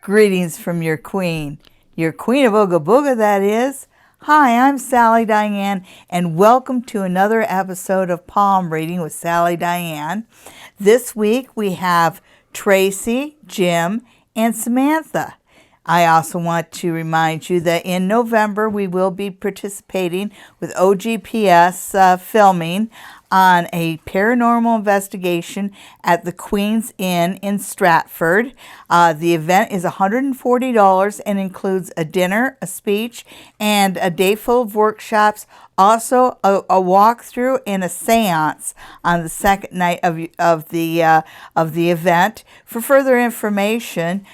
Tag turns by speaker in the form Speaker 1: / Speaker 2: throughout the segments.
Speaker 1: Greetings from your queen of Ooga Booga, that is. Hi, I'm Sally Diane, and welcome to another episode of Palm Reading with Sally Diane. This week we have Tracy, Jim, and Samantha. I also want to remind you that in November we will be participating with OGPS filming on a paranormal investigation at the Queen's Inn in Stratford. The event is $140 and includes a dinner, a speech, and a day full of workshops. Also, a walkthrough and a séance on the second night of the event. For further information,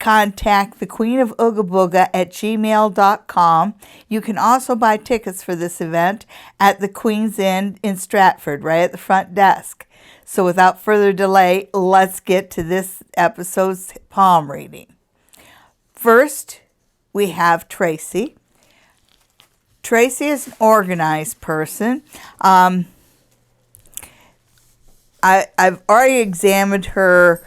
Speaker 1: contact the Queen of Ooga Booga at gmail.com. You can also buy tickets for this event at the Queen's Inn in Stratford, right at the front desk. So without further delay, let's get to this episode's palm reading. First, we have Tracy. Tracy is an organized person. I've already examined her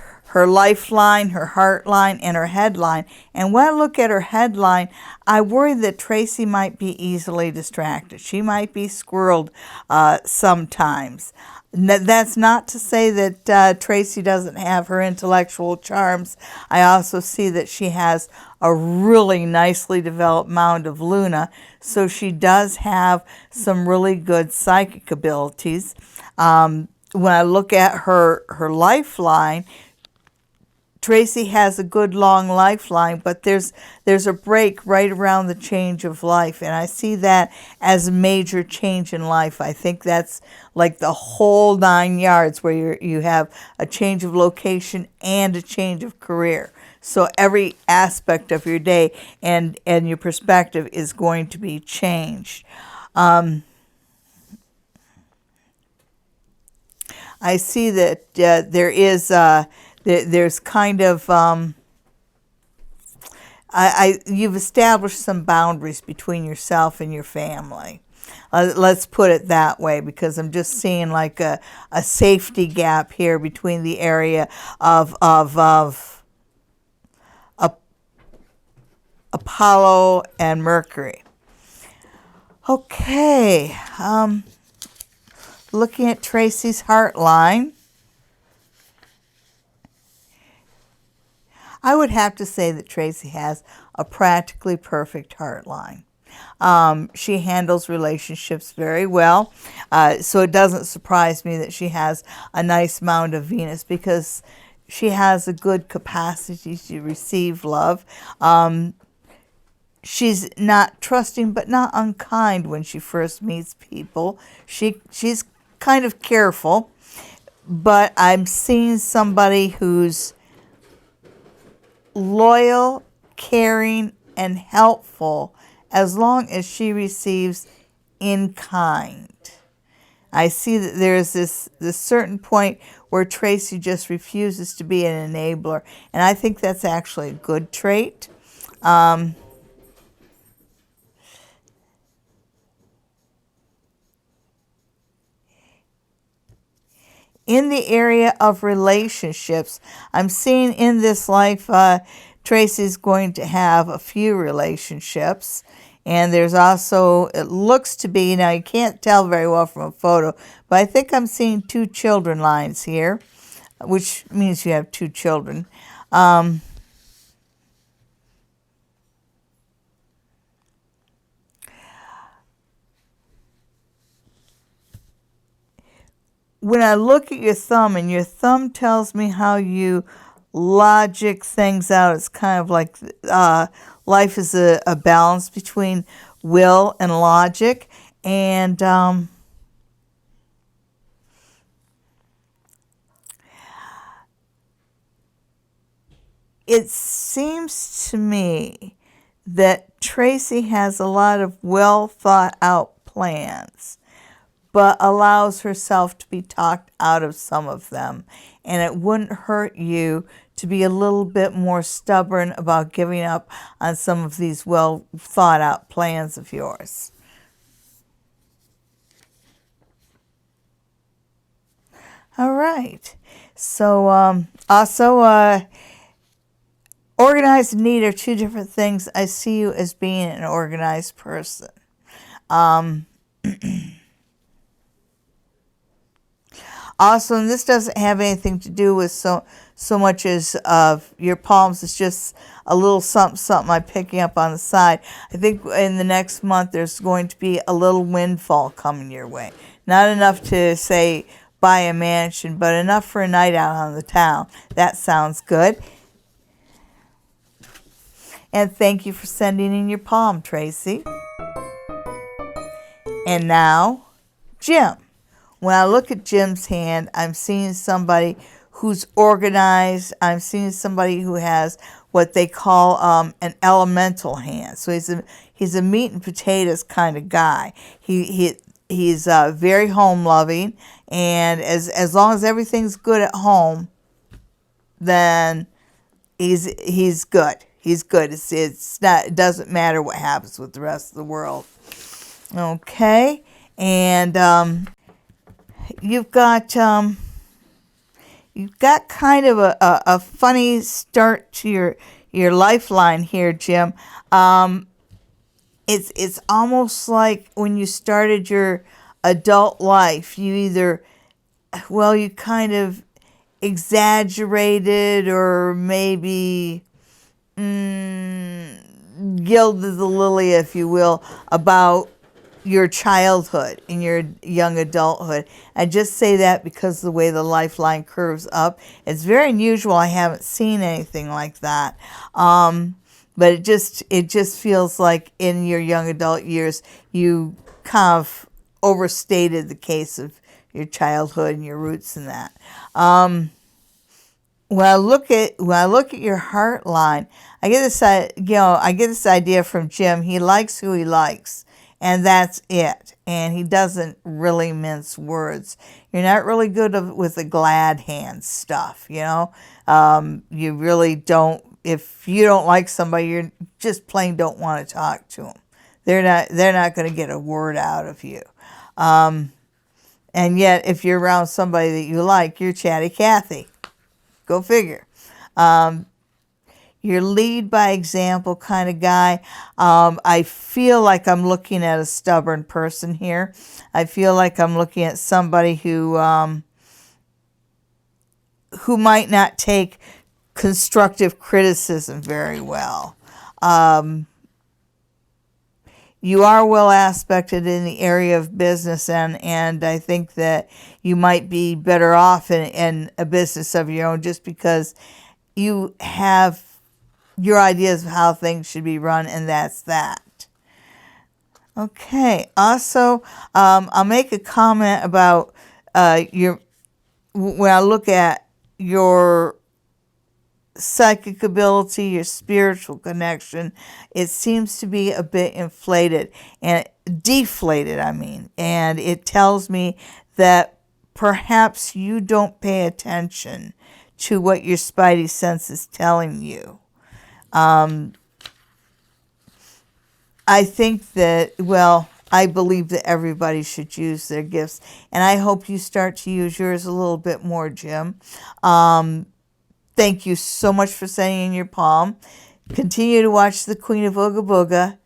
Speaker 1: lifeline, her heartline, and her headline. And when I look at her headline, I worry that Tracy might be easily distracted. She might be squirreled sometimes. That's not to say that Tracy doesn't have her intellectual charms. I also see that she has a really nicely developed mound of Luna, so she does have some really good psychic abilities. When I look at her lifeline, Tracy has a good long lifeline, but there's a break right around the change of life, and I see that as a major change in life. I think that's like the whole 9 yards, where you have a change of location and a change of career. So every aspect of your day and your perspective is going to be changed. I see that there's kind of you've established some boundaries between yourself and your family. Let's put it that way, because I'm just seeing like a safety gap here between the area of Apollo and Mercury. Okay, looking at Tracy's heartline, I would have to say that Tracy has a practically perfect heartline. She handles relationships very well, so it doesn't surprise me that she has a nice mound of Venus, because she has a good capacity to receive love. She's not trusting but not unkind when she first meets people. She's kind of careful, but I'm seeing somebody who's loyal, caring, and helpful as long as she receives in kind. I see that there's this certain point where Tracy just refuses to be an enabler, and I think that's actually a good trait. In the area of relationships, I'm seeing in this life, Tracy's going to have a few relationships. And there's also, it looks to be, now you can't tell very well from a photo, but I think I'm seeing 2 children lines here, which means you have 2 children. When I look at your thumb, and your thumb tells me how you logic things out, it's kind of like life is a balance between will and logic. And it seems to me that Tracy has a lot of well thought out plans, but allows herself to be talked out of some of them. And it wouldn't hurt you to be a little bit more stubborn about giving up on some of these well thought out plans of yours. All right. So also Organized and neat are two different things. I see you as being an organized person. Also, and this doesn't have anything to do with so much as of your palms. It's just a little something I'm picking up on the side. I think in the next month there's going to be a little windfall coming your way. Not enough to say buy a mansion, but enough for a night out on the town. That sounds good. And thank you for sending in your palm, Tracy. And now, Jim. When I look at Jim's hand, I'm seeing somebody who's organized. I'm seeing somebody who has what they call an elemental hand. So he's a meat and potatoes kind of guy. He's very home loving, and as long as everything's good at home, then he's good. He's good. It's not. It doesn't matter what happens with the rest of the world. Okay, and you've got kind of a funny start to your lifeline here, Jim. It's almost like when you started your adult life, you kind of exaggerated or maybe gilded the lily, if you will, about your childhood and your young adulthood. I just say that because of the way the lifeline curves up. It's very unusual. I haven't seen anything like that. But it just feels like in your young adult years you kind of overstated the case of your childhood and your roots in that. When I look at your heart line, I get this idea from Jim. He likes who he likes, and that's it. And he doesn't really mince words. You're not really good with the glad hand stuff, You really don't. If you don't like somebody, you're just plain don't want to talk to them. They're not going to get a word out of you. And yet, if you're around somebody that you like, you're chatty Cathy. Go figure. You're lead by example kind of guy. I feel like I'm looking at a stubborn person here. I feel like I'm looking at somebody who might not take constructive criticism very well. You are well aspected in the area of business, and I think that you might be better off in a business of your own just because you have your ideas of how things should be run, and that's that. Okay. Also, I'll make a comment about when I look at your psychic ability, your spiritual connection, it seems to be a bit inflated and deflated, and it tells me that perhaps you don't pay attention to what your spidey sense is telling you. I think that, I believe that everybody should use their gifts, and I hope you start to use yours a little bit more, Jim. Thank you so much for sending in your palm. Continue to watch the Queen of Ooga Booga.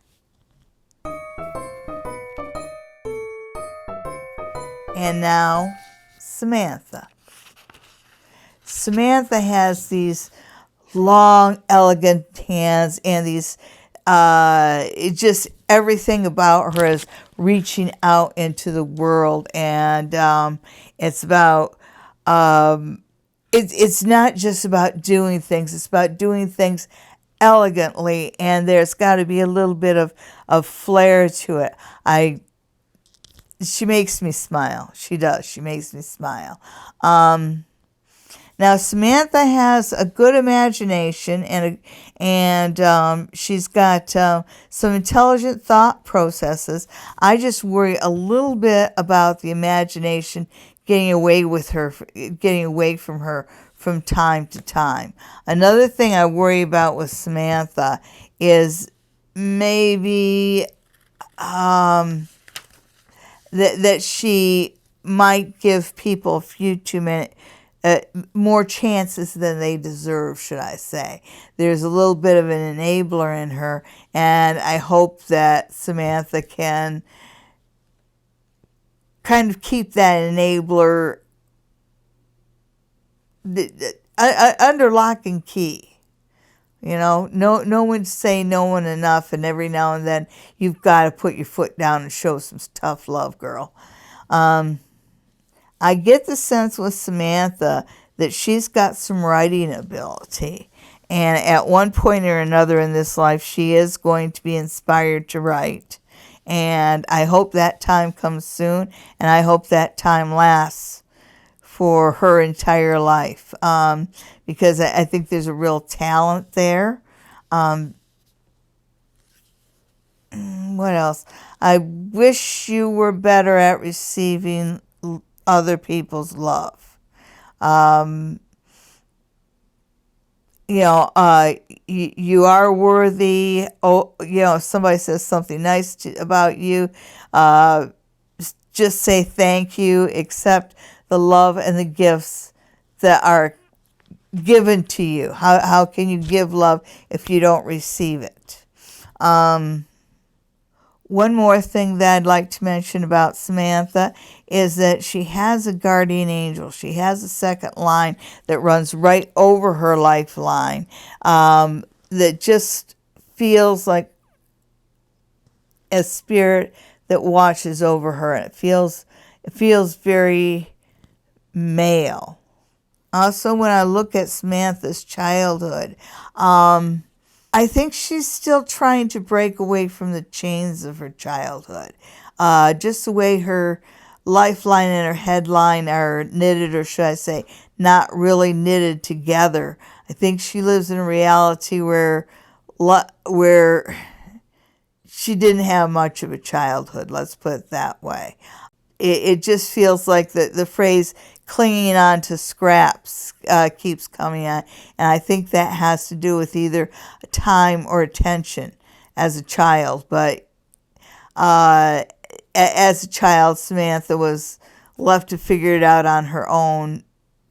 Speaker 1: And now, Samantha. Samantha has these long, elegant hands and these, just everything about her is reaching out into the world. And it's about, it's not just about doing things, it's about doing things elegantly, and there's got to be a little bit of flair to it. She makes me smile. She does. She makes me smile. Now, Samantha has a good imagination, and she's got some intelligent thought processes. I just worry a little bit about the imagination getting away from her from time to time. Another thing I worry about with Samantha is maybe that she might give people a few too many more chances than they deserve, should I say. There's a little bit of an enabler in her, and I hope that Samantha can kind of keep that enabler under lock and key. You know, no one say no one enough, and every now and then you've got to put your foot down and show some tough love, girl. I get the sense with Samantha that she's got some writing ability, and at one point or another in this life, she is going to be inspired to write. And I hope that time comes soon, and I hope that time lasts for her entire life, because I think there's a real talent there. What else? I wish you were better at receiving other people's love. You are worthy. Oh, if somebody says something nice about you, just say thank you. Accept the love and the gifts that are given to you. How can you give love if you don't receive it? One more thing that I'd like to mention about Samantha is that she has a guardian angel. She has a second line that runs right over her lifeline, that just feels like a spirit that watches over her, and it feels very male. Also, when I look at Samantha's childhood, I think she's still trying to break away from the chains of her childhood. Just the way her lifeline and her headline are knitted, or should I say, not really knitted together. I think she lives in a reality where she didn't have much of a childhood, let's put it that way. It just feels like the phrase clinging on to scraps keeps coming on. And I think that has to do with either time or attention as a child. But as a child, Samantha was left to figure it out on her own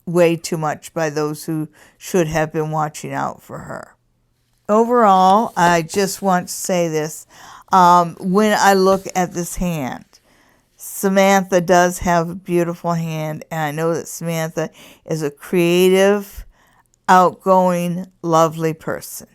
Speaker 1: way too much by those who should have been watching out for her. Overall, I just want to say this. When I look at this hand, Samantha does have a beautiful hand, and I know that Samantha is a creative, outgoing, lovely person.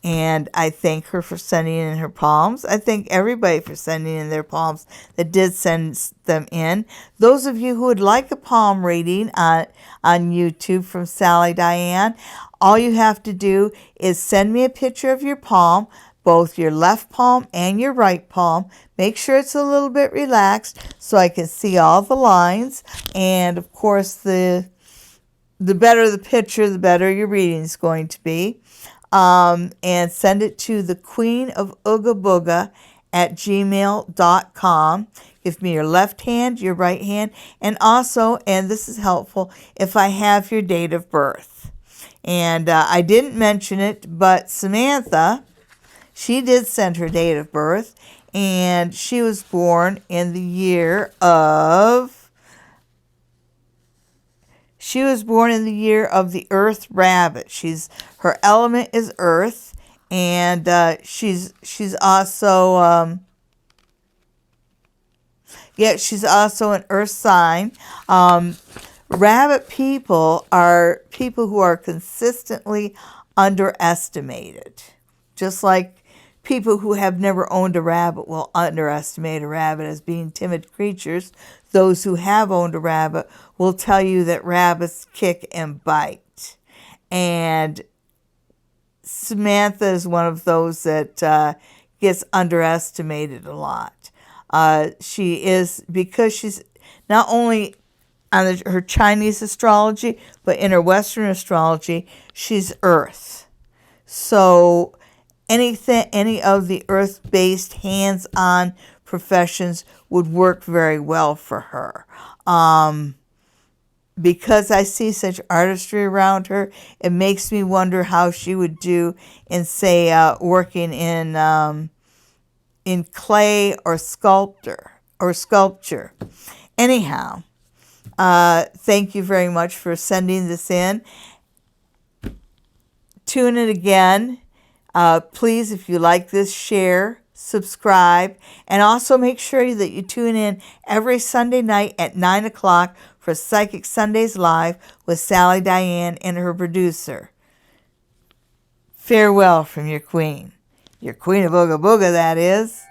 Speaker 1: And I thank her for sending in her palms. I thank everybody for sending in their palms that did send them in. Those of you who would like a palm reading on YouTube from Sally Diane, all you have to do is send me a picture of your palm, both your left palm and your right palm. Make sure it's a little bit relaxed so I can see all the lines. And of course, the better the picture, the better your reading is going to be. And send it to the Queen of Ooga Booga at gmail.com. Give me your left hand, your right hand, and also, and this is helpful, if I have your date of birth. And I didn't mention it, but Samantha, she did send her date of birth, and she was born in the year of the Earth Rabbit. Her element is Earth, and she's also she's also an Earth sign. Rabbit people are people who are consistently underestimated, just like people who have never owned a rabbit will underestimate a rabbit as being timid creatures. Those who have owned a rabbit will tell you that rabbits kick and bite. And Samantha is one of those that gets underestimated a lot. She is, because she's not only on her Chinese astrology, but in her Western astrology, she's Earth. So any of the earth-based hands-on professions would work very well for her. Because I see such artistry around her, it makes me wonder how she would do in, say, working in clay or sculpture. Anyhow, Thank you very much for sending this in. Tune in again. Please, if you like this, share, subscribe, and also make sure that you tune in every Sunday night at 9 o'clock for Psychic Sundays Live with Sally Diane and her producer. Farewell from your queen. Your Queen of Ooga Booga, that is.